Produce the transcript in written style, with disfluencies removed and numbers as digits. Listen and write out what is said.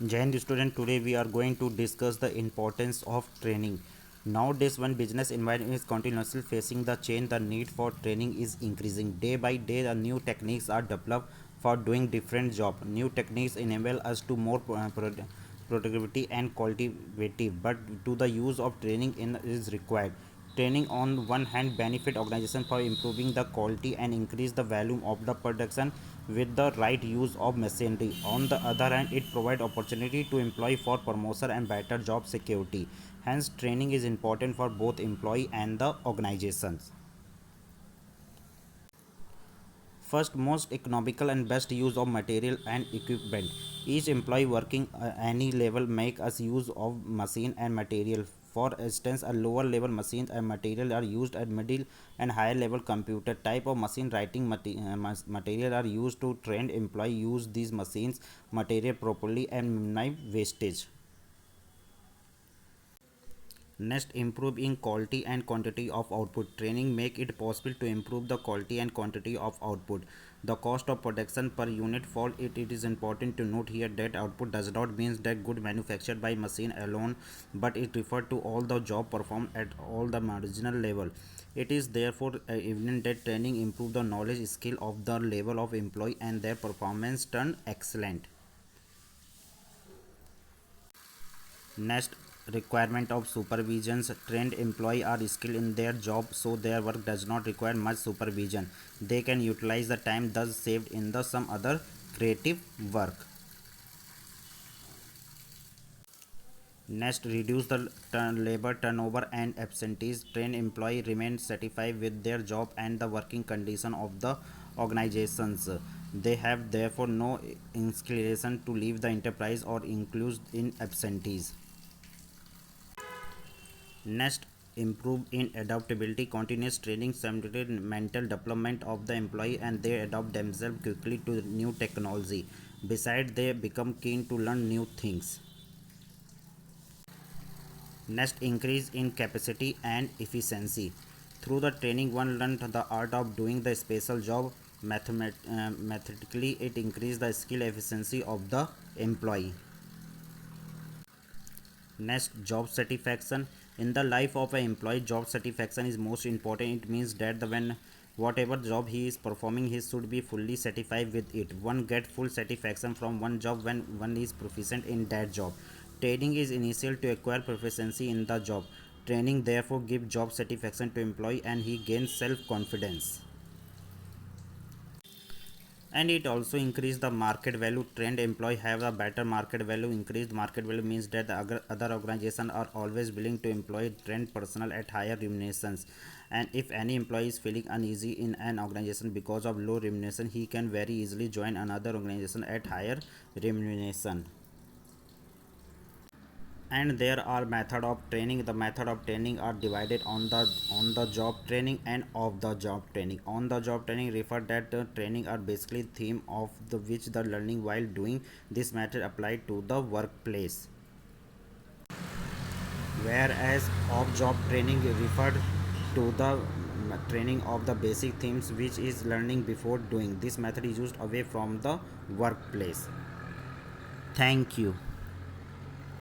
Jain student, today we are going to discuss the importance of training. Nowadays, when business environment is continuously facing the change, the need for training is increasing. Day by day, the new techniques are developed for doing different job. New techniques enable us to more productivity and quality, but to the use of training in is required. Training on one hand benefit organization for improving the quality and increase the volume of the production with the right use of machinery. On the other hand, it provides opportunity to employee for promotion and better job security. Hence, training is important for both employee and the organizations. First, most economical and best use of material and equipment. Each employee working any level make us use of machine and material. For instance, a lower level machines and material are used at middle and higher level computer type of machine writing material are used to trained employee use these machines material properly and minimize wastage. Next, improve in quality and quantity of output. Training make it possible to improve the quality and quantity of output. The cost of production per unit fall. It is important to note here that output does not mean that good manufactured by machine alone, but it refers to all the job performed at all the marginal level. It is therefore evident that training improve the knowledge skill of the level of employee and their performance turn excellent. Next, requirement of supervisions. Trained employees are skilled in their job, so their work does not require much supervision. They can utilize the time thus saved in the some other creative work. Next, reduce the labor turnover and absentees. Trained employees remain satisfied with their job and the working condition of the organizations. They have therefore no inclination to leave the enterprise or include in absentees. Next, improve in adaptability. Continuous training simulated mental development of the employee and they adapt themselves quickly to new technology. Besides, they become keen to learn new things. Next, increase in capacity and efficiency. Through the training, one learned the art of doing the special job mathematically. It increased the skill efficiency of the employee. Next, job satisfaction. In the life of an employee, job satisfaction is most important. It means that when whatever job he is performing, he should be fully satisfied with it. One get full satisfaction from one job when one is proficient in that job. Training is initial to acquire proficiency in the job. Training therefore gives job satisfaction to employee and he gains self confidence. And it also increase the market value. Trained employee have a better market value. Increased market value means that the other organizations are always willing to employ trained personnel at higher remunerations, and if any employee is feeling uneasy in an organization because of low remuneration, he can very easily join another organization at higher remuneration. And there are method of training. The method of training are divided on the job training and off the job training. On the job training refer that the training are basically theme of the which the learning while doing this method applied to the workplace, whereas off job training referred to the training of the basic themes which is learning before doing. This method is used away from the workplace. Thank you.